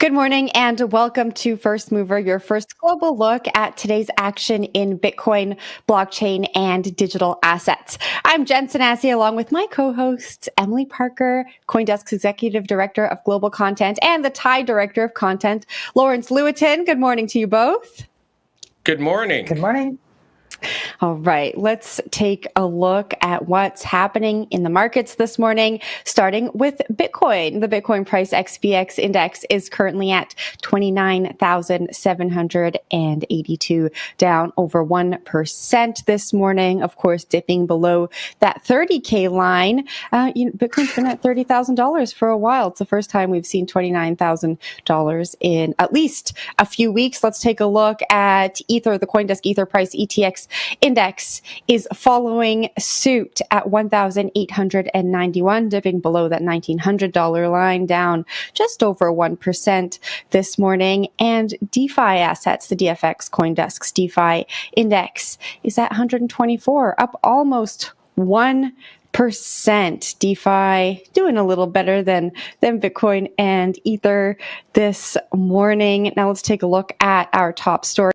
Good morning and welcome to First Mover, your first global look at today's action in Bitcoin, blockchain, and digital assets. I'm Jen Sanasi along with my co-hosts, Emily Parker, CoinDesk's Executive Director of Global Content, and the TIE Director of Content, Lawrence Lewitton. Good morning to you both. Good morning. Good morning. All right, let's take a look at what's happening in the markets this morning, starting with Bitcoin. The Bitcoin price XBX index is currently at 29,782, down over 1% this morning. Of course, dipping below that 30K line. Bitcoin's been at $30,000 for a while. It's the first time we've seen $29,000 in at least a few weeks. Let's take a look at Ether. The CoinDesk Ether price ETX index is following suit at 1,891, dipping below that $1,900 line, down just over 1% this morning. And DeFi assets, the DFX CoinDesk's DeFi index is at 124, up almost 1%. DeFi doing a little better than Bitcoin and Ether this morning. Now let's take a look at our top story.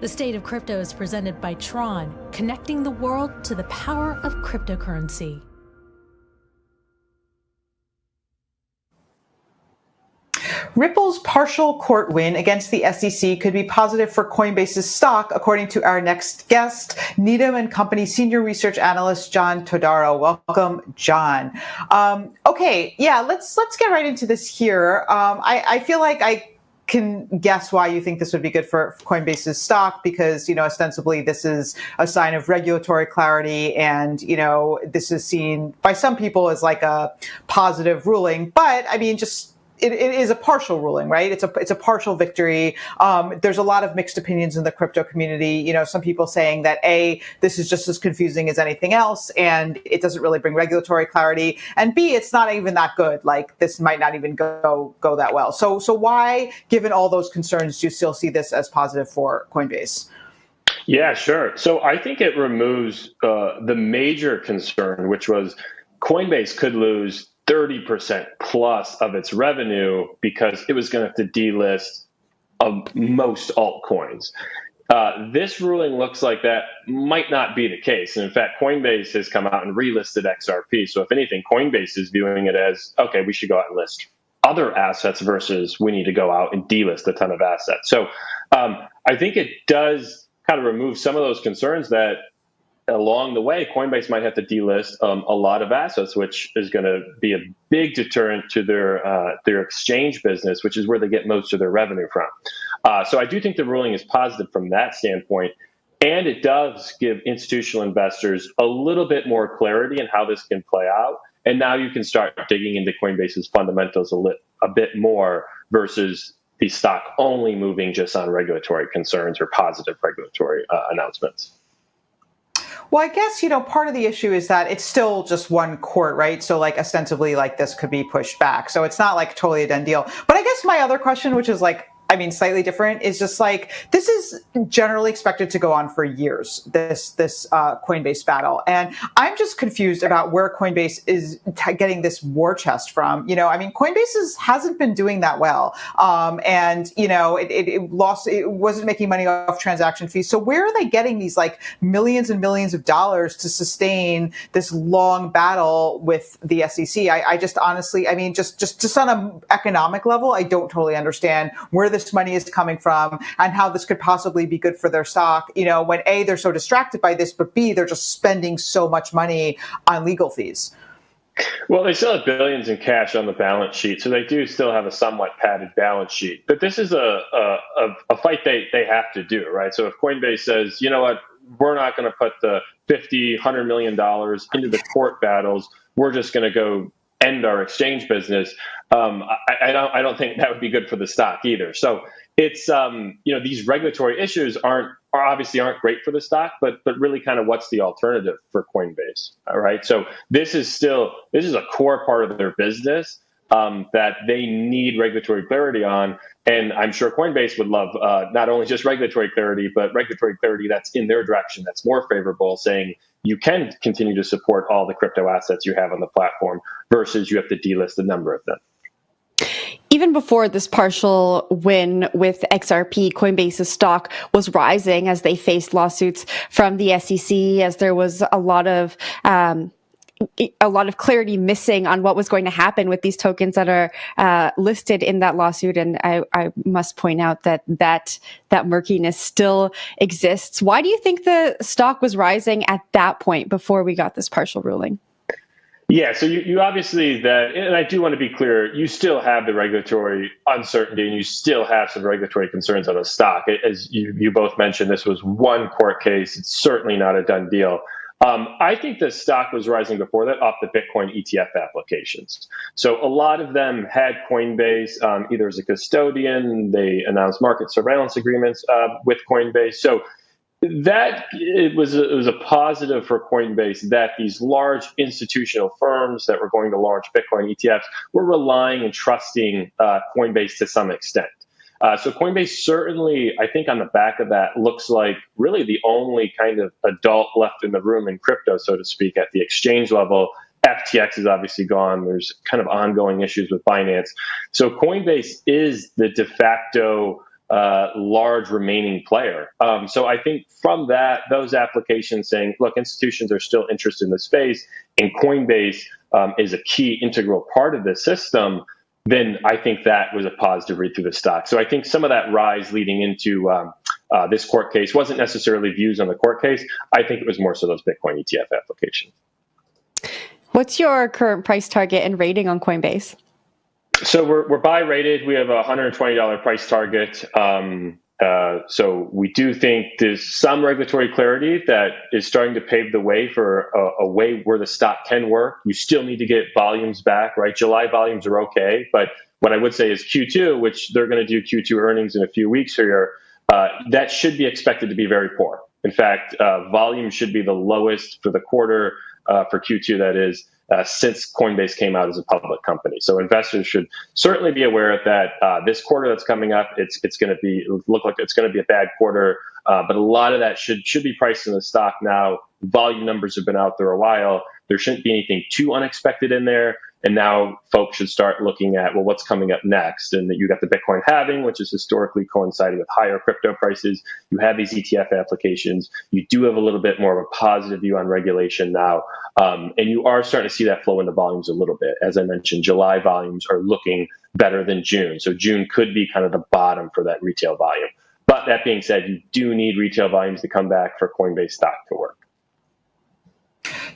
The State of Crypto is presented by Tron, connecting the world to the power of cryptocurrency. Ripple's partial court win against the SEC could be positive for Coinbase's stock, according to our next guest, Needham Company senior research analyst John Todaro. Welcome, John. Let's get right into this here. I feel like I can guess why you think this would be good for Coinbase's stock, because, ostensibly this is a sign of regulatory clarity, and, this is seen by some people as like a positive ruling. But I mean, it is a partial ruling, right? It's a partial victory. There's a lot of mixed opinions in the crypto community. Some people saying that this is just as confusing as anything else, and it doesn't really bring regulatory clarity. And B, it's not even that good. Like, this might not even go that well. So why, given all those concerns, do you still see this as positive for Coinbase? Yeah, sure. So I think it removes the major concern, which was Coinbase could lose 30% plus of its revenue because it was going to have to delist most altcoins. This ruling looks like that might not be the case. And in fact, Coinbase has come out and relisted XRP. So if anything, Coinbase is viewing it as, okay, we should go out and list other assets versus we need to go out and delist a ton of assets. So I think it does kind of remove some of those concerns that along the way, Coinbase might have to delist a lot of assets, which is going to be a big deterrent to their exchange business, which is where they get most of their revenue from. So I do think the ruling is positive from that standpoint, and it does give institutional investors a little bit more clarity in how this can play out. And now you can start digging into Coinbase's fundamentals a bit more versus the stock only moving just on regulatory concerns or positive regulatory announcements. Well, I guess, part of the issue is that it's still just one court, right? So ostensibly this could be pushed back. So it's not totally a done deal. But I guess my other question, which is slightly different, is just this is generally expected to go on for years, this Coinbase battle. And I'm just confused about where Coinbase is getting this war chest from. Coinbase hasn't been doing that well. It wasn't making money off transaction fees. So where are they getting these millions and millions of dollars to sustain this long battle with the SEC? I just honestly, just on an economic level, I don't totally understand where this money is coming from and how this could possibly be good for their stock, when A, they're so distracted by this, but B, they're just spending so much money on legal fees. Well, they still have billions in cash on the balance sheet, so they do still have a somewhat padded balance sheet. But this is a fight they have to do, right? So if Coinbase says, you know what, we're not going to put the $100 million into the court battles, we're just going to go end our exchange business, I don't think that would be good for the stock either. So it's these regulatory issues obviously aren't great for the stock, but really kind of what's the alternative for Coinbase? All right. So this is a core part of their business that they need regulatory clarity on. And I'm sure Coinbase would love not only just regulatory clarity, but regulatory clarity that's in their direction, that's more favorable, saying you can continue to support all the crypto assets you have on the platform versus you have to delist a number of them. Even before this partial win with XRP, Coinbase's stock was rising as they faced lawsuits from the SEC, as there was a lot of clarity missing on what was going to happen with these tokens that are listed in that lawsuit. And I must point out that murkiness still exists. Why do you think the stock was rising at that point before we got this partial ruling? Yeah, so you obviously and I do want to be clear, you still have the regulatory uncertainty and you still have some regulatory concerns on the stock. As you both mentioned, this was one court case. It's certainly not a done deal. I think the stock was rising before that off the Bitcoin ETF applications. So a lot of them had Coinbase either as a custodian, they announced market surveillance agreements with Coinbase. So that it was a positive for Coinbase that these large institutional firms that were going to launch Bitcoin ETFs were relying and trusting Coinbase to some extent. So Coinbase certainly, I think on the back of that, looks like really the only kind of adult left in the room in crypto, so to speak, at the exchange level. FTX is obviously gone. There's kind of ongoing issues with Binance. So Coinbase is the de facto large remaining player. So I think from those applications saying, look, institutions are still interested in the space and Coinbase is a key integral part of the system, then I think that was a positive read through the stock. So I think some of that rise leading into this court case wasn't necessarily views on the court case. I think it was more so those Bitcoin ETF applications. What's your current price target and rating on Coinbase? So we're buy rated. We have a $120 price target. So we do think there's some regulatory clarity that is starting to pave the way for a way where the stock can work. You still need to get volumes back, right? July volumes are okay, but what I would say is Q2, which they're going to do Q2 earnings in a few weeks here, that should be expected to be very poor. In fact, volume should be the lowest for the quarter for Q2, that is, since Coinbase came out as a public company. So investors should certainly be aware that this quarter that's coming up, it's going to look like it's going to be a bad quarter, but a lot of that should be priced in the stock now. Volume numbers have been out there a while. There shouldn't be anything too unexpected in there. And now folks should start looking at, well, what's coming up next? And you got the Bitcoin halving, which is historically coinciding with higher crypto prices. You have these ETF applications. You do have a little bit more of a positive view on regulation now. And you are starting to see that flow into volumes a little bit. As I mentioned, July volumes are looking better than June. So June could be kind of the bottom for that retail volume. But that being said, you do need retail volumes to come back for Coinbase stock to work.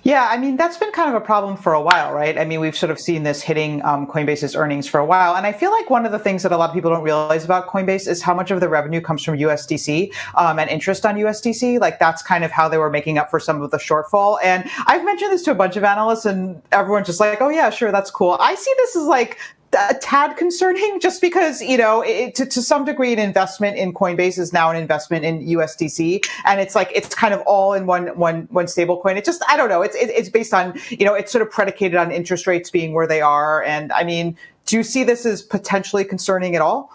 Yeah, I mean, that's been kind of a problem for a while, right? I mean, we've sort of seen this hitting Coinbase's earnings for a while. And I feel like one of the things that a lot of people don't realize about Coinbase is how much of the revenue comes from USDC and interest on USDC. Like, that's kind of how they were making up for some of the shortfall. And I've mentioned this to a bunch of analysts and everyone's just like, oh, yeah, sure, that's cool. I see this as like a tad concerning just because, you know, to some degree, an investment in Coinbase is now an investment in USDC. And it's like, it's kind of all in one stable coin. It just, I don't know. It's based on, you know, it's sort of predicated on interest rates being where they are. And I mean, do you see this as potentially concerning at all?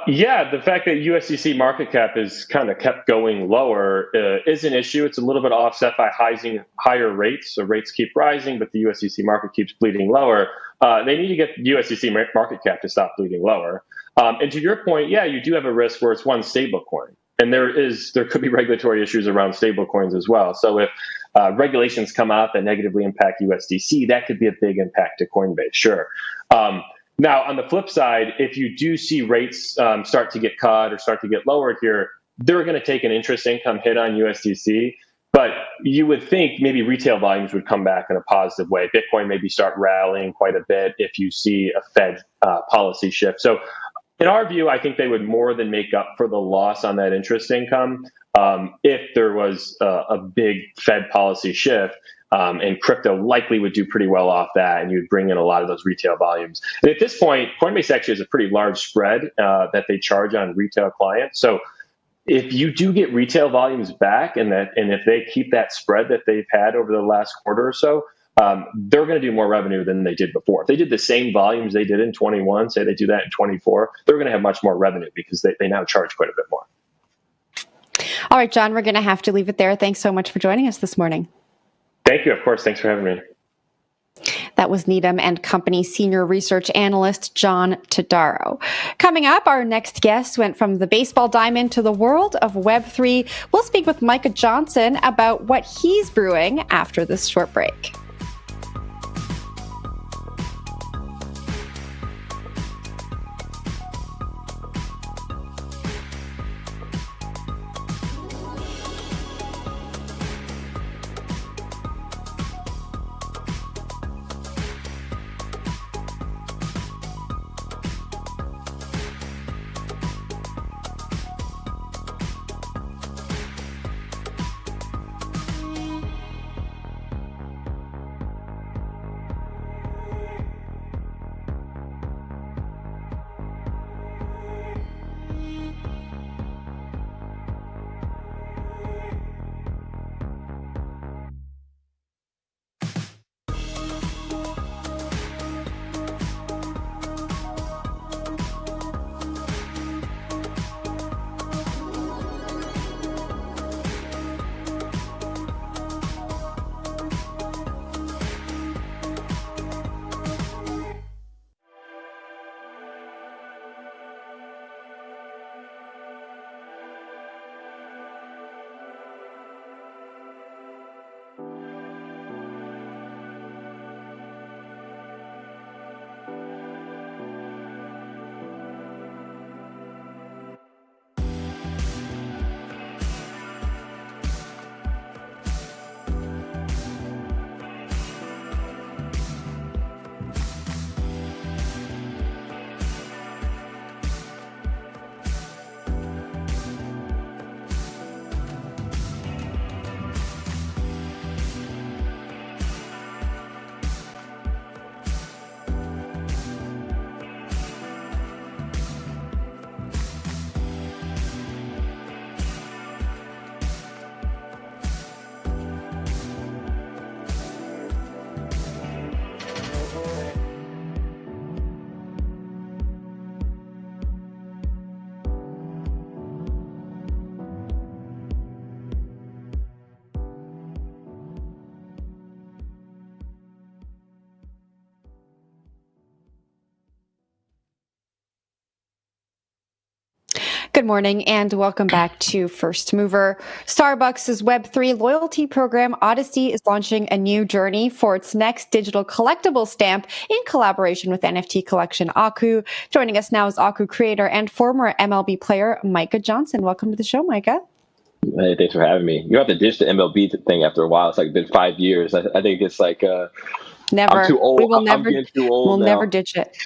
Yeah, the fact that USDC market cap is kind of kept going lower is an issue. It's a little bit offset by higher rates. So rates keep rising, but the USDC market keeps bleeding lower. They need to get USDC market cap to stop bleeding lower. And to your point, yeah, you do have a risk where it's one stable coin. And there could be regulatory issues around stable coins as well. So if regulations come out that negatively impact USDC, that could be a big impact to Coinbase, sure. Now, on the flip side, if you do see rates start to get cut or start to get lowered here, they're going to take an interest income hit on USDC. But you would think maybe retail volumes would come back in a positive way. Bitcoin maybe start rallying quite a bit if you see a Fed policy shift. So in our view, I think they would more than make up for the loss on that interest income if there was a big Fed policy shift. And crypto likely would do pretty well off that, and you'd bring in a lot of those retail volumes. And at this point, Coinbase actually has a pretty large spread that they charge on retail clients. So if you do get retail volumes back, and if they keep that spread that they've had over the last quarter or so, they're going to do more revenue than they did before. If they did the same volumes they did in 21, say they do that in 24, they're going to have much more revenue because they now charge quite a bit more. All right, John, we're going to have to leave it there. Thanks so much for joining us this morning. Thank you. Of course. Thanks for having me. That was Needham Company Senior Research Analyst John Todaro. Coming up, our next guest went from the baseball diamond to the world of Web3. We'll speak with Micah Johnson about what he's brewing after this short break. Good morning and welcome back to First Mover. Starbucks' Web3 loyalty program, Odyssey, is launching a new journey for its next digital collectible stamp in collaboration with NFT collection Aku. Joining us now is Aku creator and former MLB player Micah Johnson. Welcome to the show, Micah. Hey, thanks for having me. You have to ditch the MLB thing after a while. It's like been 5 years. I think it's like Never. I'm too old. We will never. I'm getting too old We'll now. never ditch it.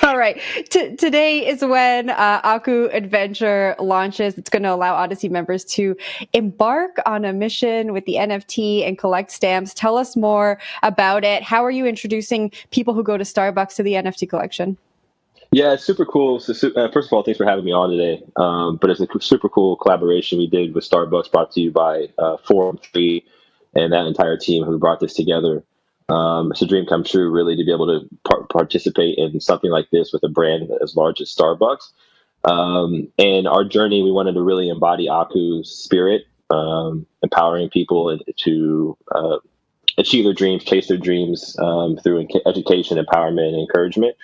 All right. Today is when Aku Adventure launches. It's going to allow Odyssey members to embark on a mission with the NFT and collect stamps. Tell us more about it. How are you introducing people who go to Starbucks to the NFT collection? Yeah, it's super cool. So, first of all, thanks for having me on today. But it's a super cool collaboration we did with Starbucks, brought to you by Forum 3 and that entire team who brought this together. It's a dream come true, really, to be able to participate in something like this with a brand as large as Starbucks. And our journey, we wanted to really embody Aku's spirit, empowering people to achieve their dreams, chase their dreams through education, empowerment, and encouragement.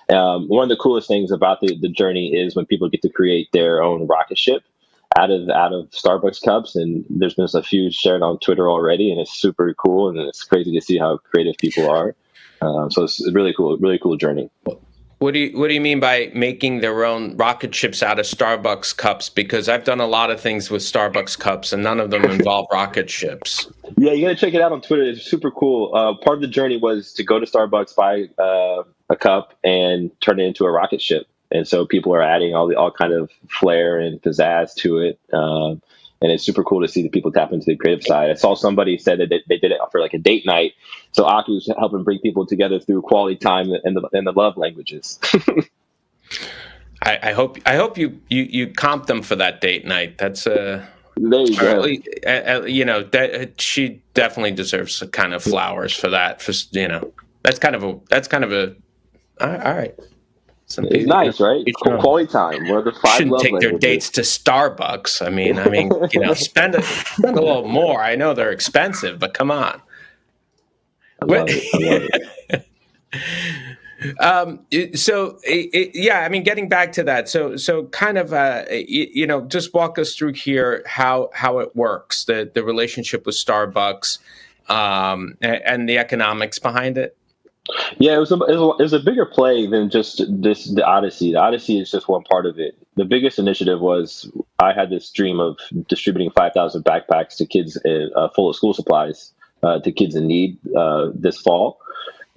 One of the coolest things about the journey is when people get to create their own rocket ship out of Starbucks cups, and there's been a few shared on Twitter already, and it's super cool, and it's crazy to see how creative people are. So it's a really cool journey. What do you mean by making their own rocket ships out of Starbucks cups? Because I've done a lot of things with Starbucks cups, and none of them involve rocket ships. Yeah, you got to check it out on Twitter. It's super cool. Part of the journey was to go to Starbucks, buy a cup, and turn it into a rocket ship. And so people are adding all kind of flair and pizzazz to it. And it's super cool to see the people tap into the creative side. I saw somebody said that they did it for like a date night. So Aku's helping bring people together through quality time and the love languages. I hope you comp them for that date night. That's there you go. That she definitely deserves some kind of flowers for that. That's kind of a all right. It's nice, right? Quality time. One of the 5 shouldn't love take their languages. dates to Starbucks. I mean, spend a little more. I know they're expensive, but come on. I love it. Getting back to that. So kind of, just walk us through here how it works, the relationship with Starbucks, and the economics behind it. Yeah, it was a bigger play than just the Odyssey. The Odyssey is just one part of it. The biggest initiative was I had this dream of distributing 5,000 backpacks to kids full of school supplies to kids in need this fall.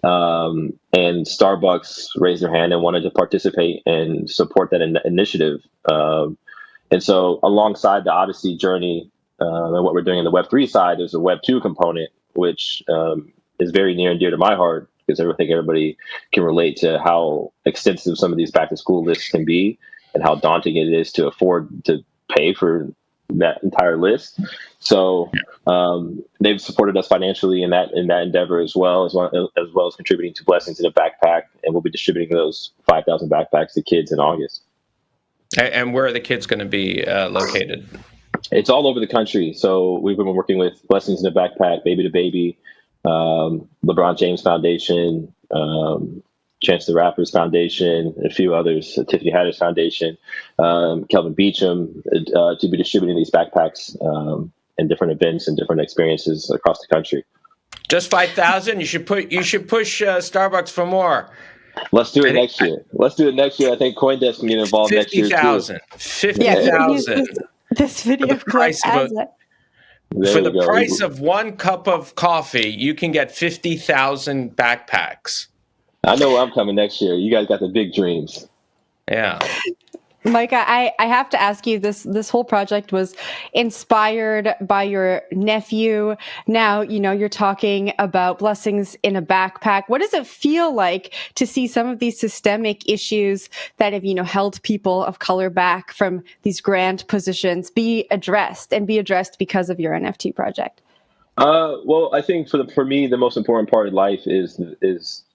And Starbucks raised their hand and wanted to participate and support that initiative. And so alongside the Odyssey journey and what we're doing in the Web3 side, there's a Web2 component, which is very near and dear to my heart, because I think everybody can relate to how extensive some of these back to school lists can be and how daunting it is to afford to pay for that entire list. So they've supported us financially in that endeavor as well as contributing to Blessings in a Backpack, and we'll be distributing those 5,000 backpacks to kids in August. And where are the kids going to be located? It's all over the country. So we've been working with Blessings in a Backpack, Baby to Baby, LeBron James Foundation, Chance the Rapper's Foundation, and a few others, Tiffany Haddish Foundation, Kelvin Beacham, to be distributing these backpacks in different events and different experiences across the country. Just 5,000? You should push Starbucks for more. Let's do it next year. I think CoinDesk can get involved next year too. 50,000. This video clip as it. For the price of one cup of coffee, you can get 50,000 backpacks. I know where I'm coming next year. You guys got the big dreams. Yeah. Micah, I have to ask you, this whole project was inspired by your nephew. Now, you're talking about Blessings in a Backpack. What does it feel like to see some of these systemic issues that have, held people of color back from these grand positions be addressed because of your NFT project? Well, I think for me, the most important part of life is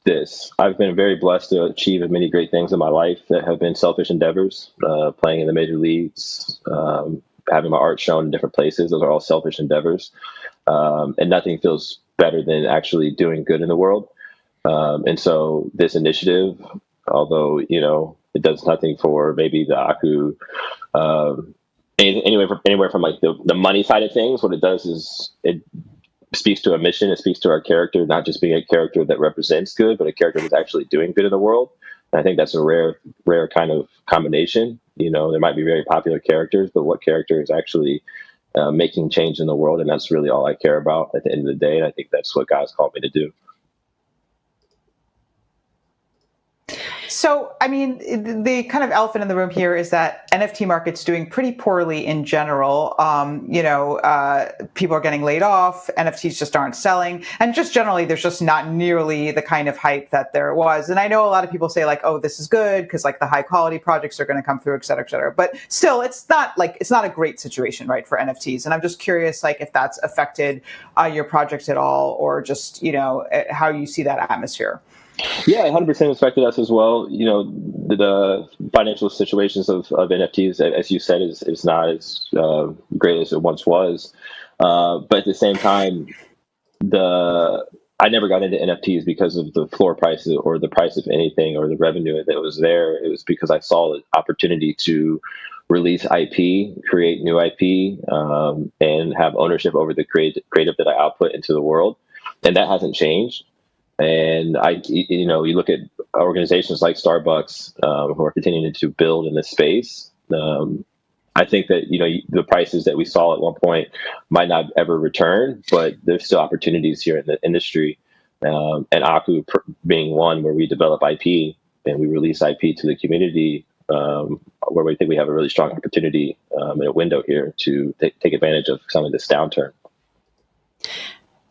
this. I've been very blessed to achieve many great things in my life that have been selfish endeavors, playing in the major leagues, having my art shown in different places. Those are all selfish endeavors. And nothing feels better than actually doing good in the world. And so this initiative, although, It does nothing for maybe the Aku, anywhere from like the money side of things. What it does is it speaks to a mission. It speaks to our character, not just being a character that represents good, but a character that's actually doing good in the world. And I think that's a rare kind of combination. There might be very popular characters, but what character is actually making change in the world? And that's really all I care about at the end of the day. And I think that's what God's called me to do. So, I mean, the kind of elephant in the room here is that NFT market's doing pretty poorly in general. People are getting laid off. NFTs just aren't selling. And just generally, there's just not nearly the kind of hype that there was. And I know a lot of people say like, oh, this is good because like the high quality projects are going to come through, et cetera, et cetera. But still, it's not a great situation, right, for NFTs. And I'm just curious, like, if that's affected your project at all, or just, how you see that atmosphere. Yeah, 100% affected us as well. The financial situations of NFTs, as you said, is not as great as it once was. But at the same time, I never got into NFTs because of the floor prices or the price of anything or the revenue that was there. It was because I saw the opportunity to release IP, create new IP, and have ownership over the creative that I output into the world. And that hasn't changed. And you look at organizations like Starbucks who are continuing to build in this space. I think that the prices that we saw at one point might not ever return, but there's still opportunities here in the industry. And Aku being one where we develop IP and we release IP to the community, where we think we have a really strong opportunity in a window here to take advantage of some of this downturn.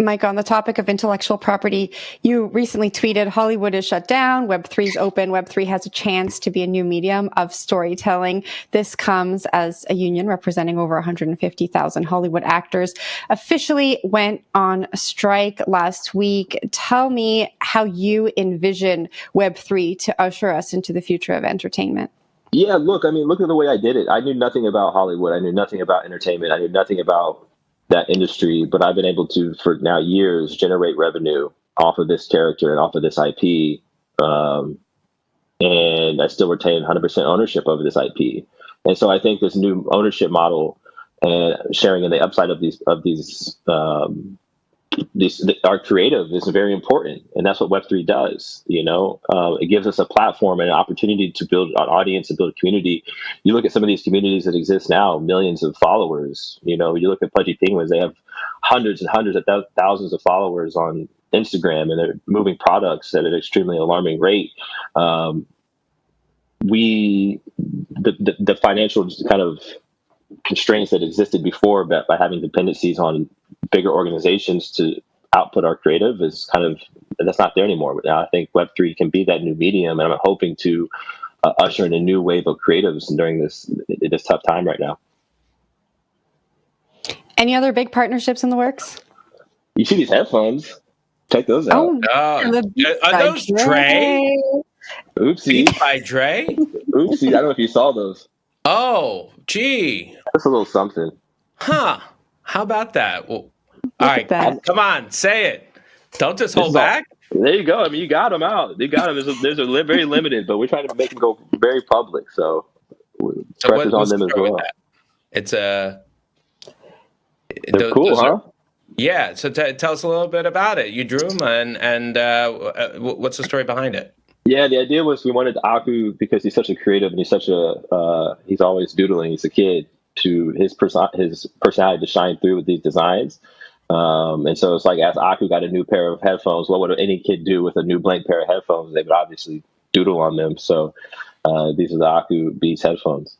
Mike, on the topic of intellectual property, you recently tweeted Hollywood is shut down, Web3 is open, Web3 has a chance to be a new medium of storytelling. This comes as a union representing over 150,000 Hollywood actors officially went on strike last week. Tell me how you envision Web3 to usher us into the future of entertainment. Yeah, look at the way I did it. I knew nothing about Hollywood. I knew nothing about entertainment. I knew nothing about that industry, but I've been able to, for now years, generate revenue off of this character and off of this IP. And I still retain 100% ownership over this IP. And so I think this new ownership model and sharing in the upside of these our creative is very important. And that's what Web3 does. It gives us a platform and an opportunity to build an audience and build a community. You look at some of these communities that exist now, millions of followers. You look at Pudgy Penguins, they have hundreds and hundreds of thousands of followers on Instagram, and they're moving products at an extremely alarming rate. The financial kind of constraints that existed before by having dependencies on bigger organizations to output our creative that's not there anymore. But now I think Web3 can be that new medium, and I'm hoping to usher in a new wave of creatives during this tough time right now. Any other big partnerships in the works? You see these headphones? Check those out. Are those Dre? Oopsie. Beats by Dre? Oopsie. I don't know if you saw those. Oh, gee. That's a little something. Huh. How about that? Well, all right, come on, say it. Don't just hold back. There you go. I mean, you got them out. You got them. There's very limited, but we're trying to make them go very public. So pressure's on them as well. It's they're cool, huh? Yeah. So tell us a little bit about it. You drew them, and what's the story behind it? Yeah, the idea was we wanted Aku, because he's such a creative and he's he's always doodling. He's a kid, to his personality to shine through with these designs. And so it's like, as Aku got a new pair of headphones, what would any kid do with a new blank pair of headphones? They would obviously doodle on them. So these are the Aku Beats headphones.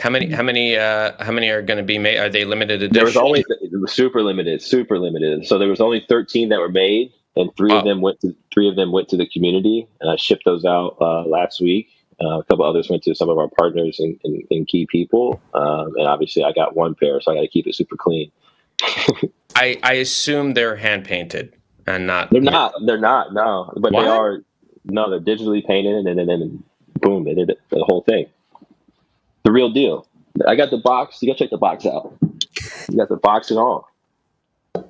How many are going to be made? Are they limited edition? There was only super limited. So there was only 13 that were made, and three of them went to the community, and I shipped those out last week. A couple others went to some of our partners and key people, and obviously I got one pair, so I got to keep it super clean. I assume they're hand painted and not. They're not. No, but what? They are. No, they're digitally painted, and then boom, they did the whole thing. The real deal. I got the box. You gotta check the box out. You got the box and all.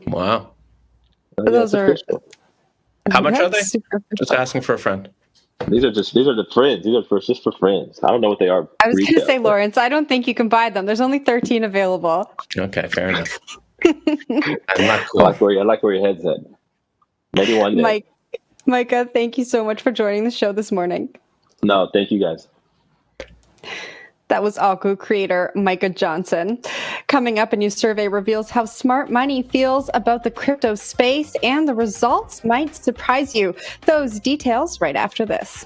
Wow. Those are. How much are they? Just asking for a friend. These are the friends. These are just for friends. I don't know what they are. I was going to say, but Lawrence, I don't think you can buy them. There's only 13 available. Okay, fair enough. I'm not cool. I like where your head's at. Maybe one day. Micah, thank you so much for joining the show this morning. No, thank you guys. That was Algo creator Micah Johnson. Coming up, a new survey reveals how smart money feels about the crypto space, and the results might surprise you. Those details right after this.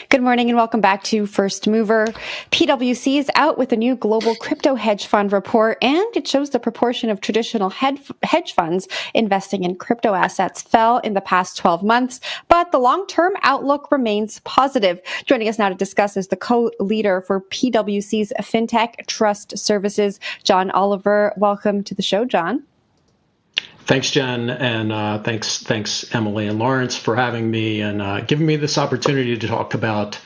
Good morning and welcome back to First Mover. PwC is out with a new global crypto hedge fund report, and it shows the proportion of traditional hedge funds investing in crypto assets fell in the past 12 months, but the long-term outlook remains positive. Joining us now to discuss is the co-leader for PwC's FinTech Trust Services, John Oliver. Welcome to the show, John. Thanks, Jen, and thanks, Emily and Lawrence, for having me and giving me this opportunity to talk about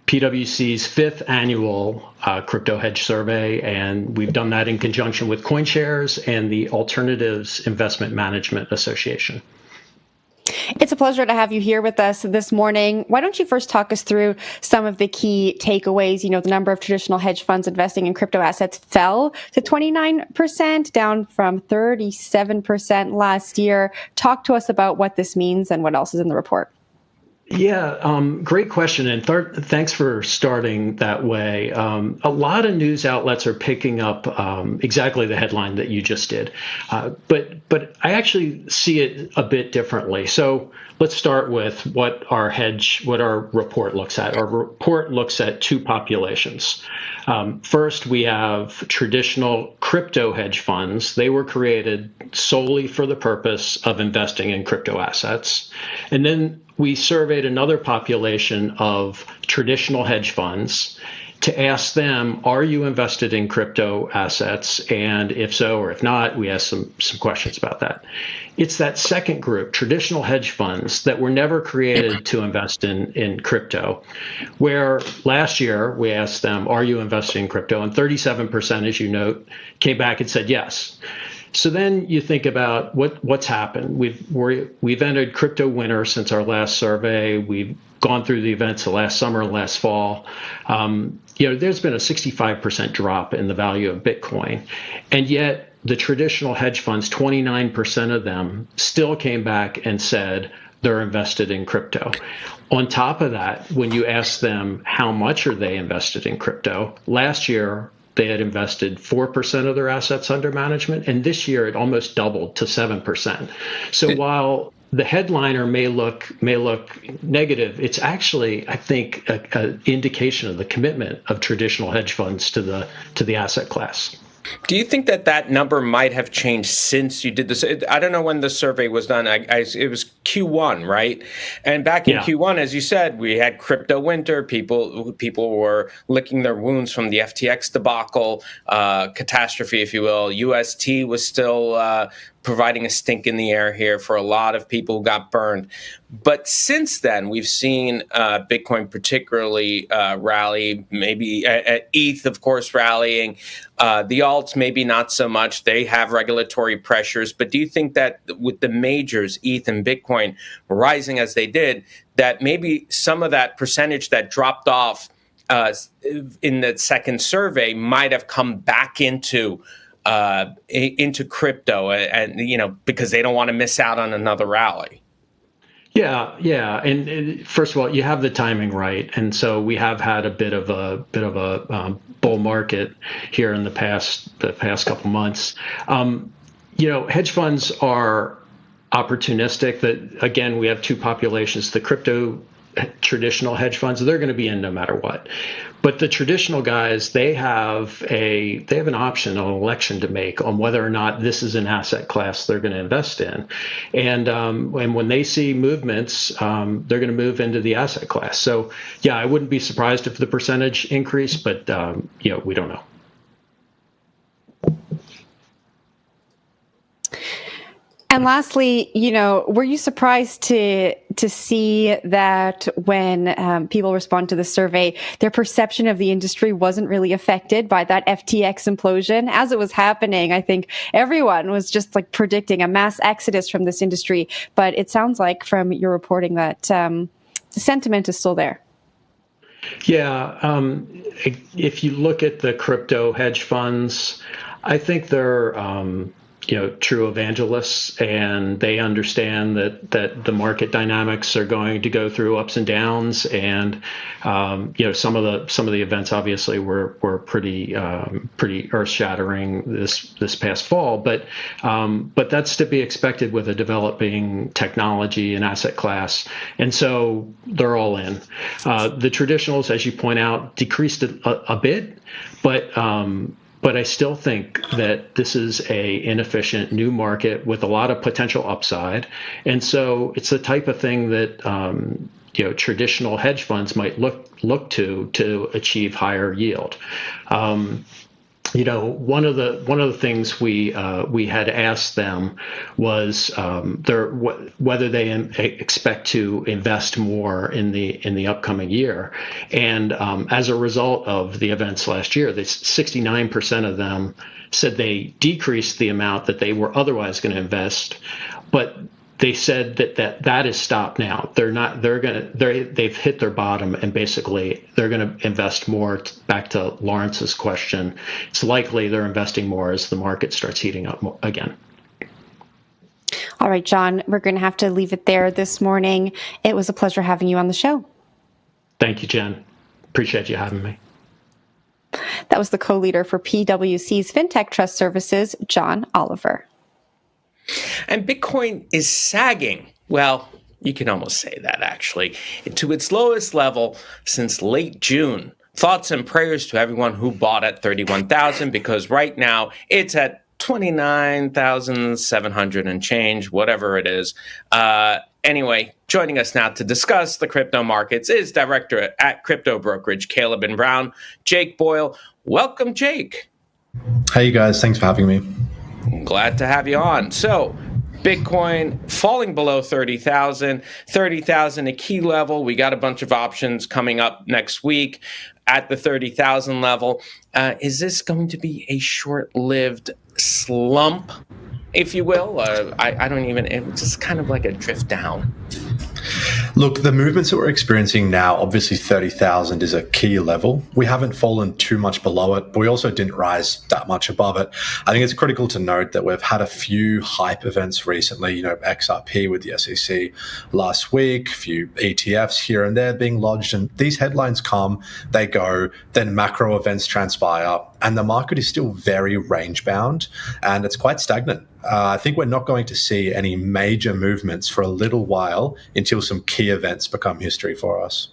PwC's 5th annual crypto hedge survey, and we've done that in conjunction with CoinShares and the Alternatives Investment Management Association. It's a pleasure to have you here with us this morning. Why don't you first talk us through some of the key takeaways? You know, the number of traditional hedge funds investing in crypto assets fell to 29%, down from 37% last year. Talk to us about what this means and what else is in the report. Yeah, great question, and thanks for starting that way. A lot of news outlets are picking up exactly the headline that you just did, but I actually see it a bit differently. So let's start with what our report looks at. Our report looks at two populations. First, we have traditional crypto hedge funds. They were created solely for the purpose of investing in crypto assets, and then we surveyed another population of traditional hedge funds to ask them, are you invested in crypto assets? And if so, or if not, we asked some questions about that. It's that second group, traditional hedge funds, that were never created to invest in crypto, where last year we asked them, are you investing in crypto? And 37%, as you note, came back and said yes. So then you think about what's happened. We've entered crypto winter since our last survey. We've gone through the events of last summer and last fall. There's been a 65% drop in the value of Bitcoin, and yet the traditional hedge funds, 29% of them still came back and said they're invested in crypto. On top of that, when you ask them how much are they invested in crypto, last year they had invested 4% of their assets under management, and this year it almost doubled to 7%. So while the headliner may look negative, it's actually, I think, an indication of the commitment of traditional hedge funds to the asset class. Do you think that number might have changed since you did this? I don't know when the survey was done. It was Q1, right? And back in Q1, as you said, we had crypto winter. People were licking their wounds from the FTX debacle, catastrophe, if you will. UST was still providing a stink in the air here for a lot of people who got burned. But since then, we've seen Bitcoin particularly rally, maybe ETH, of course, rallying. The alts, maybe not so much. They have regulatory pressures. But do you think that with the majors, ETH and Bitcoin, rising as they did, that maybe some of that percentage that dropped off in the second survey might have come back into crypto, and because they don't want to miss out on another rally? Yeah, and first of all, you have the timing right, and so we have had a bit of a bull market here in the past couple months. Hedge funds are opportunistic. That again, we have two populations: the crypto traditional hedge funds, they're going to be in no matter what. But the traditional guys, they have an option, an election to make on whether or not this is an asset class they're going to invest in. And when they see movements, they're going to move into the asset class. So, yeah, I wouldn't be surprised if the percentage increased, but, we don't know. And lastly, were you surprised to see that when people respond to the survey, their perception of the industry wasn't really affected by that FTX implosion? As it was happening, I think everyone was just like predicting a mass exodus from this industry. But it sounds like from your reporting that the sentiment is still there. Yeah. If you look at the crypto hedge funds, I think they're true evangelists, and they understand that the market dynamics are going to go through ups and downs, and some of the events obviously were pretty earth-shattering this past fall, but that's to be expected with a developing technology and asset class, and so they're all in. The traditionals, as you point out, decreased a bit, but I still think that this is a inefficient new market with a lot of potential upside. And so it's the type of thing that, traditional hedge funds might look to achieve higher yield. One of the things we had asked them was whether they expect to invest more in the upcoming year, and as a result of the events last year, 69% of them said they decreased the amount that they were otherwise going to invest, but they said that is stopped now. They've hit their bottom, and basically they're going to invest more. Back to Lawrence's question, it's likely they're investing more as the market starts heating up again. All right, John, we're going to have to leave it there this morning. It was a pleasure having you on the show. Thank you, Jen. Appreciate you having me. That was the co-leader for PwC's FinTech Trust Services, John Oliver. And Bitcoin is sagging. Well, you can almost say that, actually, to its lowest level since late June. Thoughts and prayers to everyone who bought at 31,000, because right now it's at 29,700 and change, whatever it is. Anyway, joining us now to discuss the crypto markets is director at crypto brokerage Caleb & Brown, Jake Boyle. Welcome, Jake. Hey, you guys. Thanks for having me. Glad to have you on. So, Bitcoin falling below 30,000. 30,000 a key level. We got a bunch of options coming up next week at the 30,000 level. Is this going to be a short-lived slump, if you will? I don't even, it's just kind of like a drift down. Look, the movements that we're experiencing now, obviously 30,000 is a key level. We haven't fallen too much below it, but we also didn't rise that much above it. I think it's critical to note that we've had a few hype events recently, XRP with the SEC last week, a few ETFs here and there being lodged, and these headlines come, they go, then macro events transpire, and the market is still very range bound, and it's quite stagnant. I think we're not going to see any major movements for a little while until some key events become history for us.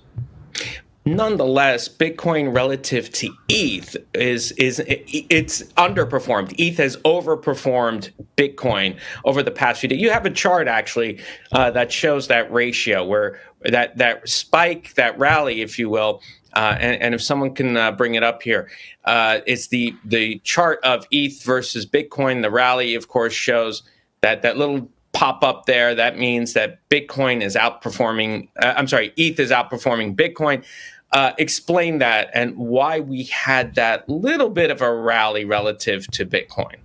Nonetheless, Bitcoin relative to ETH it's underperformed. ETH has overperformed Bitcoin over the past few days. You have a chart actually that shows that ratio where that spike, that rally, if you will. And if someone can bring it up here, it's the chart of ETH versus Bitcoin. The rally, of course, shows that little pop up there. That means that Bitcoin is outperforming. ETH is outperforming Bitcoin. Explain that and why we had that little bit of a rally relative to Bitcoin.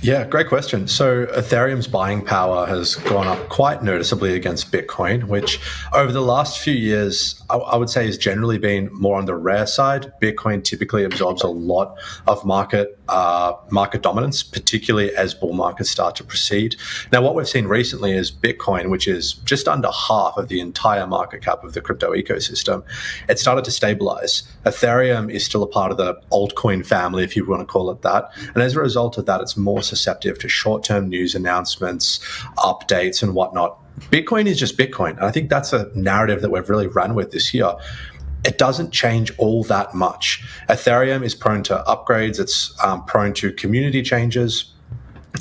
Yeah, great question. So Ethereum's buying power has gone up quite noticeably against Bitcoin, which over the last few years, I would say has generally been more on the rare side. Bitcoin typically absorbs a lot of market dominance, particularly as bull markets start to proceed. Now, what we've seen recently is Bitcoin, which is just under half of the entire market cap of the crypto ecosystem, it started to stabilize. Ethereum is still a part of the altcoin family, if you want to call it that. And as a result of that, it's more susceptible to short-term news announcements, updates, and whatnot. Bitcoin is just Bitcoin. And I think that's a narrative that we've really run with this year. It doesn't change all that much. Ethereum is prone to upgrades. It's prone to community changes.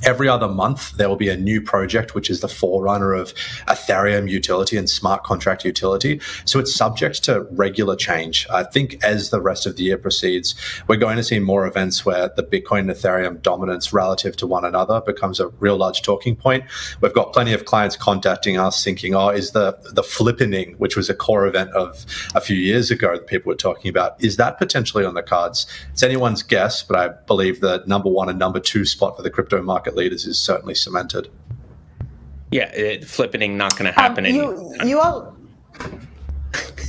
Every other month, there will be a new project, which is the forerunner of Ethereum utility and smart contract utility. So it's subject to regular change. I think as the rest of the year proceeds, we're going to see more events where the Bitcoin and Ethereum dominance relative to one another becomes a real large talking point. We've got plenty of clients contacting us thinking, is the flippening, which was a core event of a few years ago that people were talking about, is that potentially on the cards? It's anyone's guess, but I believe the number one and number two spot for the crypto market leaders is certainly cemented. Yeah, flippening not going to happen. You also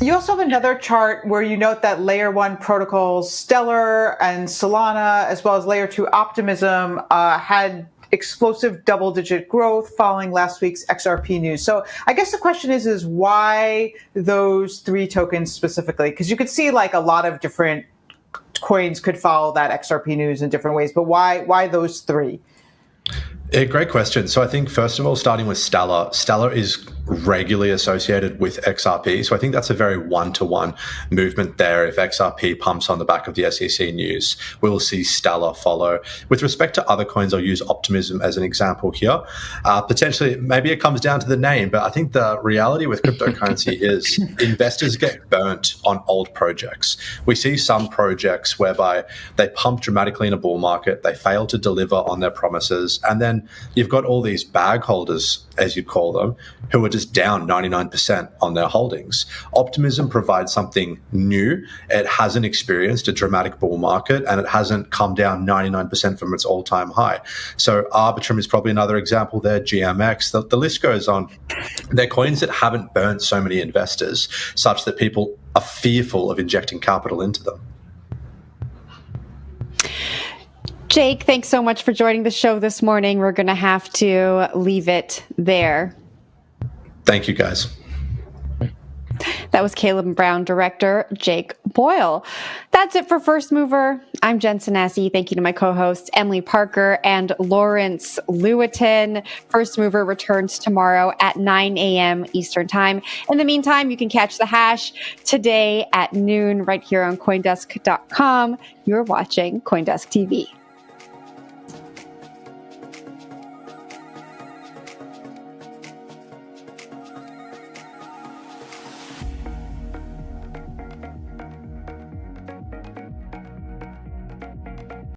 have another chart where you note that layer one protocols, Stellar and Solana, as well as layer two Optimism, had explosive double-digit growth following last week's XRP news. So I guess the question is why those three tokens specifically? Because you could see like a lot of different coins could follow that XRP news in different ways, but why those three? Yeah, great question. So I think, first of all, starting with Stellar, Stellar is regularly associated with XRP. So I think that's a very one-to-one movement there. If XRP pumps on the back of the SEC news, we'll see Stellar follow. With respect to other coins, I'll use Optimism as an example here. Potentially, maybe it comes down to the name, but I think the reality with cryptocurrency is investors get burnt on old projects. We see some projects whereby they pump dramatically in a bull market, they fail to deliver on their promises, and then you've got all these bag holders, as you call them, who are just down 99% on their holdings. Optimism provides something new. It hasn't experienced a dramatic bull market, and it hasn't come down 99% from its all-time high. So Arbitrum is probably another example there, GMX. The list goes on. They're coins that haven't burnt so many investors such that people are fearful of injecting capital into them. Jake, thanks so much for joining the show this morning. We're going to have to leave it there. Thank you, guys. That was Caleb Brown director, Jake Boyle. That's it for First Mover. I'm Jen Sanasi. Thank you to my co-hosts, Emily Parker and Lawrence Lewitton. First Mover returns tomorrow at 9 a.m. Eastern Time. In the meantime, you can catch the hash today at noon right here on CoinDesk.com. You're watching CoinDesk TV.